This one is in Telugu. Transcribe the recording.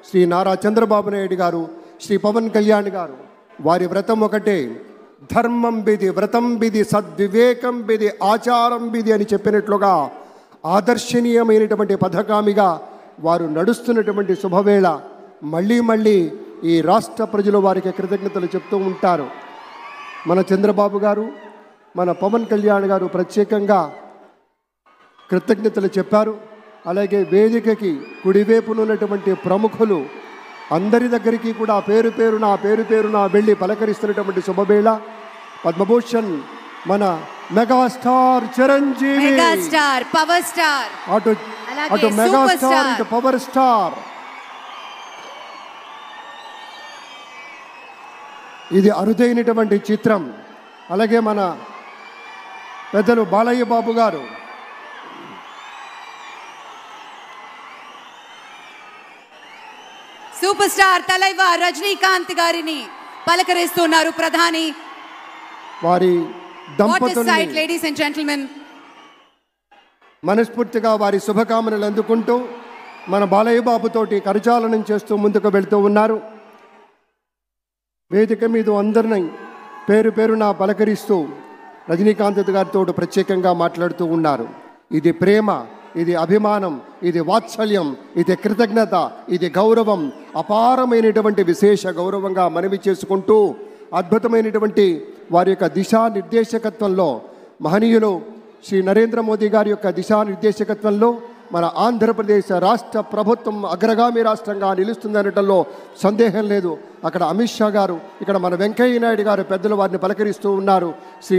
శ్రీ నారా చంద్రబాబు నాయుడు గారు, శ్రీ పవన్ కళ్యాణ్ గారు, వారి వ్రతం ఒకటే, ధర్మం బిది, వ్రతం బిది, సద్వివేకం బిది, ఆచారం బిది అని చెప్పినట్లుగా ఆదర్శనీయమైనటువంటి పథకామిగా వారు నడుస్తున్నటువంటి శుభవేళ మళ్ళీ మళ్ళీ ఈ రాష్ట్ర ప్రజలు వారికి కృతజ్ఞతలు చెప్తూ ఉంటారు. మన చంద్రబాబు గారు, మన పవన్ కళ్యాణ్ గారు ప్రత్యేకంగా కృతజ్ఞతలు చెప్పారు. అలాగే వేదికకి కుడివైపునున్నటువంటి ప్రముఖులు అందరి దగ్గరికి కూడా పేరు పేరున వెళ్ళి పలకరిస్తున్నటువంటి శుభవేళ పద్మభూషణ్ మన megastar Chiranjeevi, megastar power star, అటు మెగాస్టార్ ఇటు పవర్ స్టార్. ఇది అరుదైనటువంటి చిత్రం. అలాగే మన పెద్దలు బాలయ్య బాబు గారు, సూపర్ స్టార్ తలైవర్ రజనీకాంత్ గారిని పలకరిస్తున్నారు ప్రధాని. వారి దంపతుల్ని లేడీస్ అండ్ జెంటిల్మెన్ మనస్ఫూర్తిగా వారి శుభకామనలు అందుకుంటూ మన బాలయ్య బాబుతోటి కరచాలనం చేస్తూ ముందుకు వెళ్తూ ఉన్నారు. వేదిక మీద అందరినీ పేరున పలకరిస్తూ రజనీకాంత్ గారితో ప్రత్యేకంగా మాట్లాడుతూ ఉన్నారు. ఇది ప్రేమ, ఇది అభిమానం, ఇది వాత్సల్యం, ఇది కృతజ్ఞత, ఇది గౌరవం, అపారమైనటువంటి విశేష గౌరవంగా మనవి చేసుకుంటూ అద్భుతమైనటువంటి వారి యొక్క దిశానిర్దేశకత్వంలో మహనీయులు శ్రీ నరేంద్ర మోదీ గారి యొక్క దిశానిర్దేశకత్వంలో మన ఆంధ్రప్రదేశ్ రాష్ట్ర ప్రభుత్వం అగ్రగామి రాష్ట్రంగా నిలుస్తుందనటంలో సందేహం లేదు. అక్కడ అమిత్ షా గారు, ఇక్కడ మన వెంకయ్య నాయుడు గారు పెద్దలు వారిని పలకరిస్తూ ఉన్నారు. శ్రీ